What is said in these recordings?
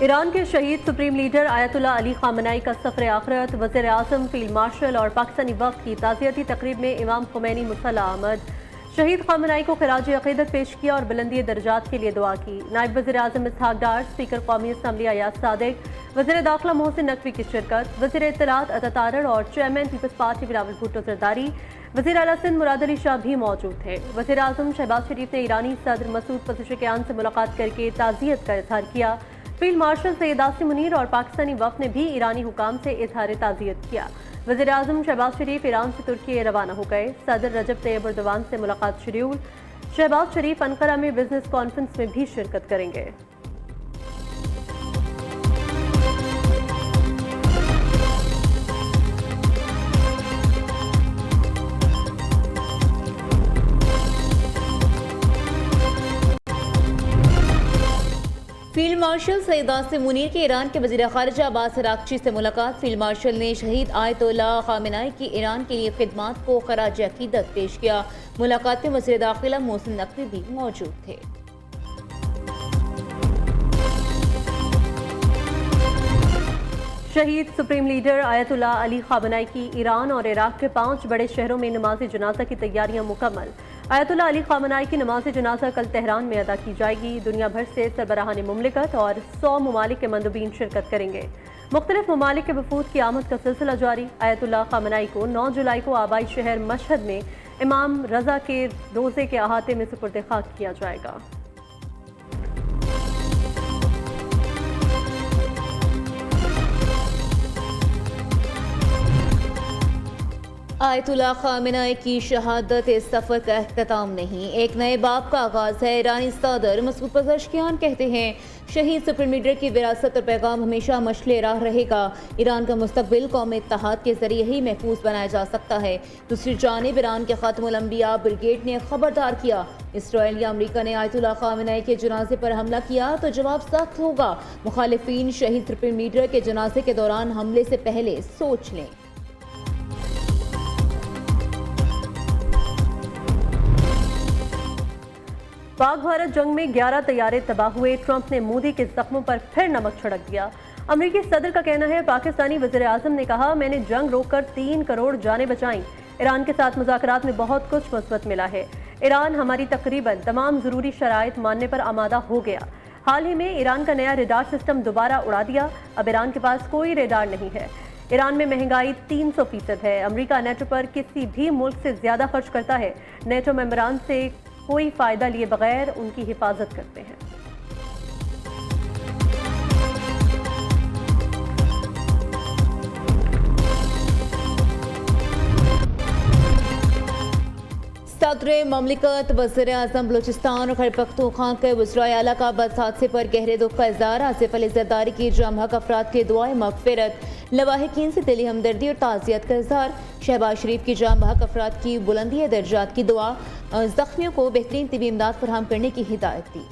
Iran के शहीद supreme leader Ayatollah Ali खामनाई का सफ़र आखिरत, वज़ीर आज़म, फील्ड मार्शल और पाकिस्तानी वफ़द की ताज़ियती तकरीब में इमाम खुमैनी मुसल्ला आमद। शहीद खामनाई को खिराज अक़ीदत पेश किया और बुलंदी दर्जात के लिए दुआ की। नायब वज़ीर आज़म इसहाक डार, स्पीकर कौमी असम्बली अयाज सादिक, वज़ीर दाखिला मोहसिन नकवी की शिरकत, वज़ीर इत्तलात अता तारड़ और chairman peoples party Bilawal Bhutto Zardari, वज़ीर आला सिंध मुराद अली शाह भी मौजूद थे। वज़ीर आज़म शहबाज शरीफ ने ईरानी सदर मसूद पज़ेश्कियान से मुलाकात करके ताज़ियत का इजहार किया। फील्ड मार्शल सैयद आसिम मुनीर और पाकिस्तानी वफ़द ने भी ईरानी हुकाम से इजहार ताज़ियत किया। वज़ीर आज़म शहबाज शरीफ ईरान से तुर्की रवाना हो गए। सदर रजब तैयब एर्दोगान से मुलाकात शेड्यूल। शहबाज शरीफ अंकारा में बिजनेस कॉन्फ्रेंस में भी शिरकत करेंगे। फील्ड मार्शल सैयद आसिम मुनीर के ईरान के वज़ीर ख़ारिजा अब्बास अराग़ची से मुलाकात। फील्ड मार्शल ने शहीद आयतुल्लाह खामेनी की ईरान के लिए खिदमात को ख़राज अक़ीदत पेश किया। मुलाकात में वज़ीर दाखिला मोहसिन नकवी भी मौजूद थे। शहीद सुप्रीम लीडर आयतुल्लाह अली खामनाई की ईरान और इराक के 5 बड़े शहरों में नमाज जनाजा की तैयारियां मुकम्मल। आयतुल्लाह अली खामनाई की नमाज जनाजा कल तेहरान में अदा की जाएगी। दुनिया भर से सरबराहान मुमलिकत और 100 ममालिक के मंदुबीन शिरकत करेंगे। मुख्तलिफ ममालिक के वफूद की आमद का सिलसिला जारी। आयतुल्लाह खामनाई को 9 जुलाई को आबाई शहर मशहद में इमाम रजा के रोज़े के अहाते में सुपुर्द खाक किया जाएगा। आयतुल्लाह खामेनी की शहादत इस सफ़र का अख्ताम नहीं, एक नए बाब का आगाज़ है। ईरानी सदर मसूद पज़ेश्कियान कहते हैं, शहीद सुप्रीम लीडर की विरासत और पैगाम हमेशा मशले राह रहेगा। ईरान का मुस्तकबिल कौमी इत्तेहाद के जरिए ही महफूज बनाया जा सकता है। दूसरी जानिब ईरान के ख़ातमुल अंबिया ब्रिगेड ने खबरदार किया, इसराइल या अमरीका ने आयतुल्लाह खामेनी के जनाजे पर हमला किया तो जवाब सख्त होगा। मुखालिफिन शहीद सुप्रीम लीडर के जनाजे के दौरान हमले से पहले सोच लें। पाक भारत जंग में 11 तैयारे तबाह हुए। ट्रंप ने मोदी के जख्मों पर फिर नमक छिड़क दिया। अमरीकी सदर का कहना है, पाकिस्तानी वज़ीर आज़म ने कहा, मैंने जंग रोककर 3 करोड़ जानें बचाईं। ईरान के साथ मुज़ाकरात में बहुत कुछ मुस्बत मिला है। ईरान हमारी तकरीबन तमाम ज़रूरी शराइत मानने पर आमादा हो गया। हाल ही में ईरान का नया रेडार सिस्टम दोबारा उड़ा दिया। अब ईरान के पास कोई रेडार नहीं है। ईरान में महंगाई 300% है। अमरीका नेटो पर किसी भी मुल्क से ज़्यादा खर्च करता है। नेटो मेंबरान से कोई फायदा लिए बगैर उनकी हिफाजत करते हैं। सदर ममलिकत वज़ीर आज़म बलूचिस्तान और खैबर पख्तूनख्वा के वज़राए आला का बस हादसे पर गहरे दुख का इज़हार। आसिफ अली ज़रदारी की जाम-हक़ अफराद के दुआए मग़फ़िरत, लवाहिकीन से दिली हमदर्दी और ताज़ियत का इज़हार। शहबाज शरीफ की जाम-हक़ अफराद की बुलंदी दर्जात की दुआ, ज़ख्मियों को बेहतरीन तिबी इमदाद फराहम करने की हिदायत दी।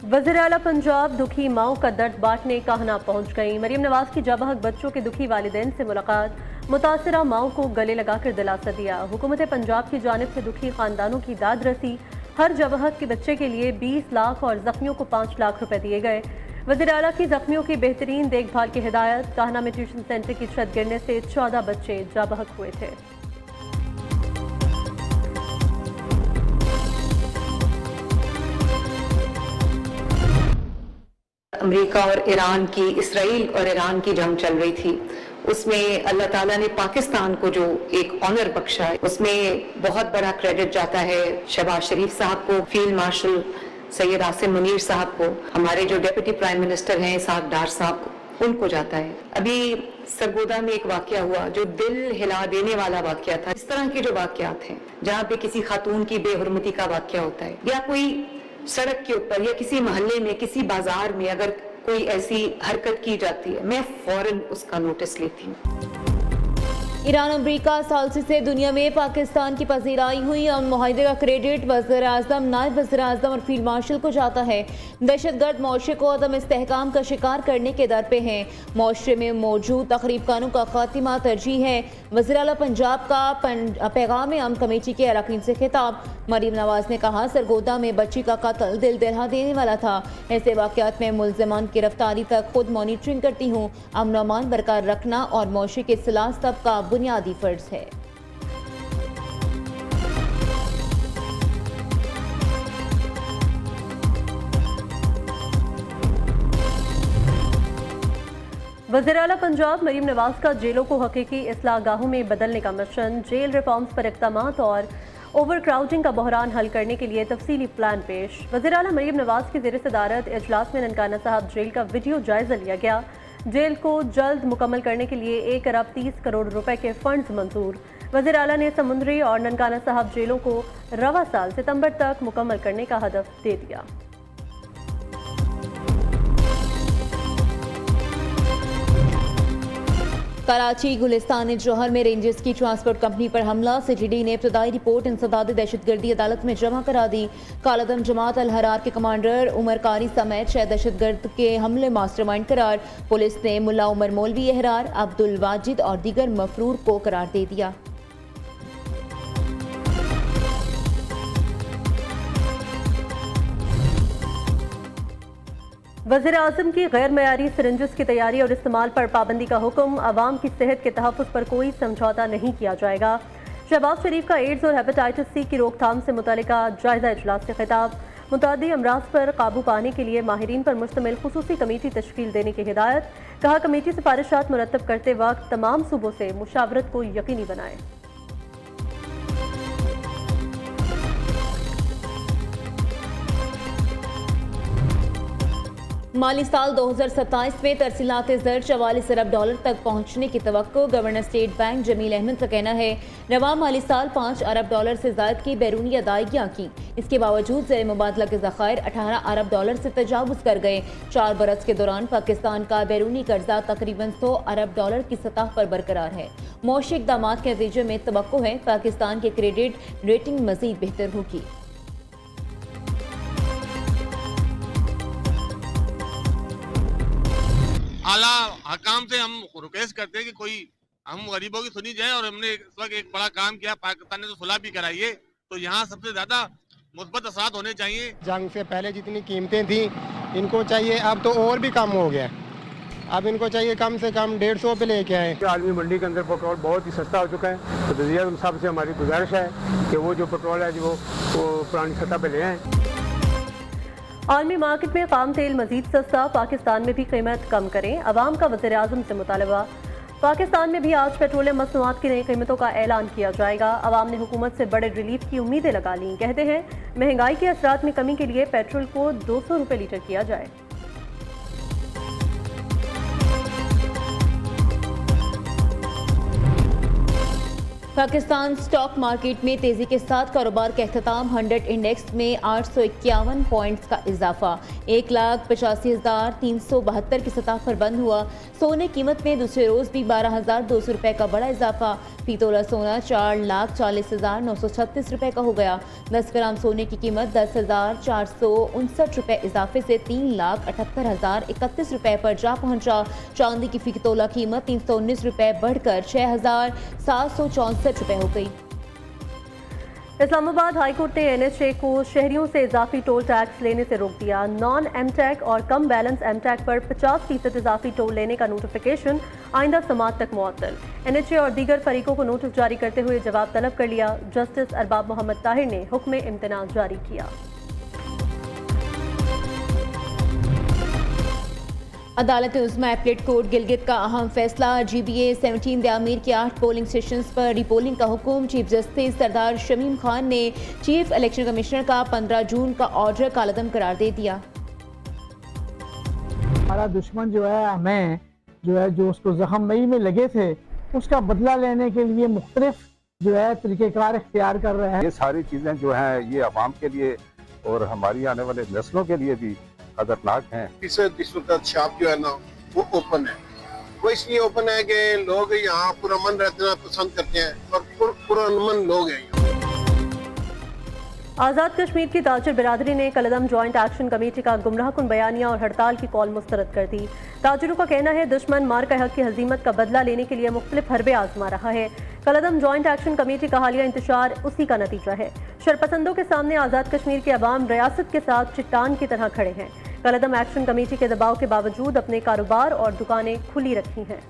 वज़ीर आला पंजाब दुखी माओं का दर्द बांटने काहना पहुंच गई। मरीम नवाज की जाबहक बच्चों के दुखी वालिदैन से मुलाकात। मुतासरा माओं को गले लगाकर दिलासा दिया। हुकूमत पंजाब की जानिब से दुखी खानदानों की दाद रसी। हर जाबहक के बच्चे के लिए 20 लाख और जख्मियों को 5 लाख रुपए दिए गए। वज़ीर आला की जख्मियों की बेहतरीन देखभाल की हिदायत। काहना में ट्यूशन सेंटर की छत गिरने से 14 बच्चे जाबहक हुए थे। अमेरिका और ईरान की, इसराइल और ईरान की जंग चल रही थी, उसमें अल्लाह ताला ने पाकिस्तान को जो एक ऑनर बख्शा है, उसमें बहुत बड़ा क्रेडिट जाता है शहबाज शरीफ साहब को, फील्ड मार्शल सैयद आसिम मुनीर साहब को, हमारे जो डिप्टी प्राइम मिनिस्टर हैं इसहाक डार साहब को, उनको जाता है। अभी सरगोदा में एक वाकया हुआ जो दिल हिला देने वाला वाकया था। इस तरह के जो वाकयात हैं जहाँ पे किसी खातून की बेहुरमती का वाकया होता है, या कोई सड़क के ऊपर या किसी मोहल्ले में, किसी बाजार में अगर कोई ऐसी हरकत की जाती है, मैं फौरन उसका नोटिस लेती हूँ। ईरान अमरीका सालसी से दुनिया में पाकिस्तान की पजीराई हुई अमन मुआहदे का क्रेडिट वज़ीर आज़म, नायब वज़ीर आज़म और फील्ड मार्शल को जाता है। दहशतगर्द मुआशरे को अदम इस्तेहकाम का शिकार करने के दर पे हैं। मुआशरे में मौजूद तकरीब कानून का खात्मा तरजीह है। वज़ीर आला पंजाब का पैगाम अमन कमेटी के अरकान से खिताब। मरीम नवाज ने कहा, सरगोदा में बच्ची का कत्ल दिल दहला देने वाला था। ऐसे वाक़यात में मुल्ज़िमान की गिरफ्तारी तक खुद मॉनिटरिंग करती हूँ। अमन और अमान बरकरार रखना और मुआशरे के इस्लाह सबका बुनियादी फर्ज है। वज़ीर आला पंजाब मरीम नवाज का जेलों को हकीकी इस्लाहगाहों में बदलने का मिशन, जेल रिफॉर्म्स पर इक़दामात और ओवर क्राउडिंग का बहरान हल करने के लिए तफसीली प्लान पेश। वज़ीर आला मरीम नवाज की ज़ेर सदारत इजलास में ननकाना साहब जेल का वीडियो जायज़ा लिया गया। जेल को जल्द मुकम्मल करने के लिए 1 अरब 30 करोड़ रुपए के फंड्स मंजूर। वज़ीर आला ने समुंदरी और ननकाना साहब जेलों को रवा साल सितंबर तक मुकम्मल करने का हदफ दे दिया। कराची गुलिस्तान जौहर में रेंजर्स की ट्रांसपोर्ट कंपनी पर हमला। सीटीडी ने इब्तदाई रिपोर्ट इंसदाद दहशतगर्दी अदालत में जमा करा दी। कालादम जमात अल हरार के कमांडर उमर कारी समेत 6 दहशतगर्द के हमले मास्टरमाइंड करार। पुलिस ने मुल्ला उमर मौलवी एहरार, अब्दुल वाजिद और दीगर मफरूर को करार दे दिया। वज़ीर आज़म की गैर मयारी सिरिंजेस की तैयारी और इस्तेमाल पर पाबंदी का हुक्म। अवाम की सेहत के तहफ़्फ़ुज़ पर कोई समझौता नहीं किया जाएगा। शहबाज शरीफ का एड्स और हेपेटाइटिस सी की रोकथाम से मुतल्लिका जायज़ा इजलास से खिताब। मुतअद्दी अमराज़ पर काबू पाने के लिए माहिरीन पर मुश्तमिल खुसूसी कमेटी तश्कील देने की हिदायत। कहा, कमेटी सिफारिशात मुरतब करते वक्त तमाम सूबों से मुशावरत को यकीनी बनाए। माली साल 2027 में तरसीलात ज़र 44 अरब डॉलर तक पहुंचने की तवक्को। Governor State Bank Jameel Ahmed का कहना है, रवा माली साल 5 अरब डॉलर से ज़ायद की बैरूनी अदायगियाँ की। इसके बावजूद ज़ेर मुबादला के ज़खायर 18 अरब डॉलर से तजावुज़ कर गए। 4 बरस के दौरान पाकिस्तान का बैरूनी कर्जा तकरीबन 100 अरब डॉलर की सतह पर बरकरार है। मौशी इक़दामात के नतीजे में तवक्को है पाकिस्तान की क्रेडिट रेटिंग मज़ीद बेहतर होगी। आला हकाम से हम रिक्वेस्ट करते हैं कि कोई हम गरीबों की सुनी जाए, और हमने इस वक्त एक बड़ा काम किया, पाकिस्तान ने तो सुलह भी कराई है, तो यहाँ सबसे ज्यादा मुस्बत असरात होने चाहिए। जंग से पहले जितनी कीमतें थी इनको चाहिए, अब तो और भी कम हो गया। अब इनको चाहिए कम से कम 150 पे लेके आए। आलमी मंडी के अंदर पेट्रोल बहुत ही सस्ता हो चुका है, तो वज़ीर आज़म साहब से हमारी गुजारिश है कि वो जो पेट्रोल है वो पुरानी सतह पे ले आएँ। आलमी मार्केट में खाम तेल मजीद सस्ता, पाकिस्तान में भी कीमत कम करें, अवाम का वज़ीर आज़म से मुतालबा। पाकिस्तान में भी आज पेट्रोलियम मसनूआत की नई कीमतों का ऐलान किया जाएगा। अवाम ने हुकूमत से बड़े रिलीफ की उम्मीदें लगा लीं। कहते हैं महंगाई के असरात में कमी के लिए पेट्रोल को 200 रुपये लीटर किया जाए। पाकिस्तान स्टॉक मार्केट में तेजी के साथ कारोबार का अख्ताम। 100 इंडेक्स में 851 पॉइंट्स का इजाफा 1,85,372 की सतह पर बंद हुआ। सोने कीमत में दूसरे रोज भी 12,200 रुपए का बड़ा इजाफा। फी तोला सोना 4,40,936 रुपए का हो गया। 10 ग्राम सोने की कीमत 10,459 रुपए इजाफे से 3,78,031 रुपए पर जा पहुंचा। चांदी की फी तोला कीमत 319 रुपए बढ़कर 6,764 रुपए हो गई। इस्लामाबाद हाईकोर्ट ने NHA को शहरियों से इजाफी टोल टैक्स लेने से रोक दिया। नॉन एमटेक और कम बैलेंस एमटेक पर 50% इजाफी टोल लेने का नोटिफिकेशन आइंदा समात तक मुअत्तल। NHA और दीगर फरीकों को नोटिस जारी करते हुए जवाब तलब कर लिया। जस्टिस अरबाब मोहम्मद ताहिर ने हुक्म इम्तना जारी किया। अदालत उज़्मा एपलेट कोर्ट गिलगित का अहम फैसला। GBA 17 आमिर के 8 पोलिंग स्टेशंस पर रीपोलिंग का हुक्म। चीफ जस्टिस सरदार शमीम खान ने चीफ इलेक्शन कमिश्नर का 15 जून का ऑर्डर कालअदम करार दे दिया। हमारा दुश्मन जो है हमें जो उसको जख्म मई में लगे थे उसका बदला लेने के लिए मुख्तलिफ जो है तरीक़ेकार इख्तियार कर रहे हैं। ये सारी चीज़ें जो हैं ये अवाम के लिए और हमारी आने वाले नस्लों के लिए भी खतरनाक हैं। इस वक्त छाप जो है ना वो ओपन है, वो इसलिए ओपन है कि लोग यहाँ पुरअमन रहना पसंद करते हैं और पुरअमन लोग हैं। आज़ाद कश्मीर की ताजिर बिरादरी ने कलदम जॉइंट एक्शन कमेटी का गुमराहकुन बयानिया और हड़ताल की कॉल मुस्तरद कर दी। ताजिरों का कहना है दुश्मन मार का हक की हजीमत का बदला लेने के लिए मुख्तलिफ हरबे आजमा रहा है। कलदम जॉइंट एक्शन कमेटी का हालिया इंतशार उसी का नतीजा है। शरपसंदों के सामने आज़ाद कश्मीर के अवाम रियासत के साथ चट्टान की तरह खड़े हैं। कलदम एक्शन कमेटी के दबाव के बावजूद अपने कारोबार और दुकानें खुली रखी हैं।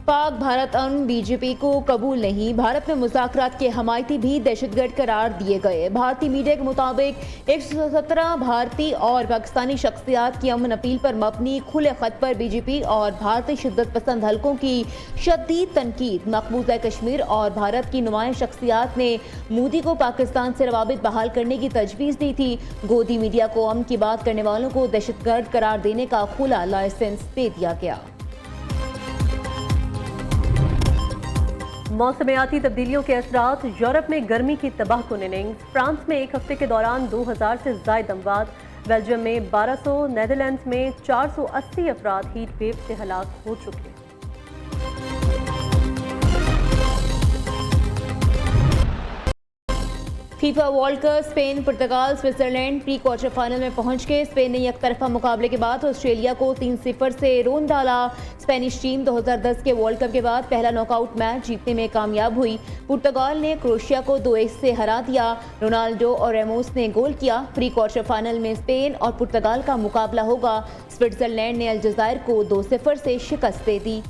पाक भारत अमन बीजेपी को कबूल नहीं, भारत में मुज़ाकरात के हमायती भी दहशतगर्द करार दिए गए। भारतीय मीडिया के मुताबिक 117 भारतीय और पाकिस्तानी शख्सियात की अमन अपील पर मबनी खुले खत पर बीजेपी और भारतीय शिद्दत पसंद हलकों की शदीद तनकीद। मकबूजा कश्मीर और भारत की नुमाया शख्सियात ने मोदी को पाकिस्तान से रवाबित बहाल करने की तजवीज़ दी थी। गोदी मीडिया को अमन की बात करने वालों को दहशतगर्द करार देने का खुला लाइसेंस दे दिया गया। मौसमियाती तब्दीलियों के असरात, यूरोप में गर्मी की तबाहकुन इनिंग्स। फ्रांस में एक हफ्ते के दौरान 2000 से ज़ायद अमवात, बेल्जियम में 1200, नीदरलैंड्स में 480 अफराद हीट वेव से हलाक हो चुके। फीफा वर्ल्ड कप स्पेन पुर्तगाल स्विट्जरलैंड प्री क्वार्टर फाइनल में पहुंच गए। स्पेन ने एक तरफा मुकाबले के बाद ऑस्ट्रेलिया को 3-0 से रोन डाला। स्पेनिश टीम 2010 के वर्ल्ड कप के बाद पहला नॉकआउट मैच जीतने में कामयाब हुई। पुर्तगाल ने क्रोएशिया को 2-1 से हरा दिया। रोनाल्डो और रेमोस ने गोल किया। प्री क्वार्टर फाइनल में स्पेन और पुर्तगाल का मुकाबला होगा। स्विट्जरलैंड ने अलजायर को 2-0 से शिकस्त दे दी।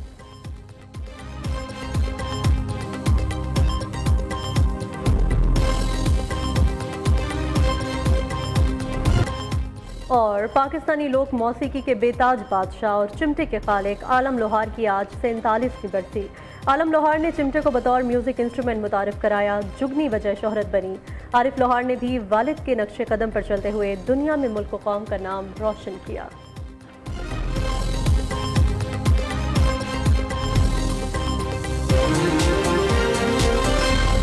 और पाकिस्तानी लोक मौसीकी के बेताज बादशाह और चिमटे के खालिक आलम लोहार की आज 47वीं बरसी। आलम लोहार ने चिमटे को बतौर म्यूजिक इंस्ट्रूमेंट मुतारिफ कराया, जुगनी वजह शोहरत बनी। आरिफ लोहार ने भी वालिद के नक्शे कदम पर चलते हुए दुनिया में मुल्क व कौम का नाम रोशन किया।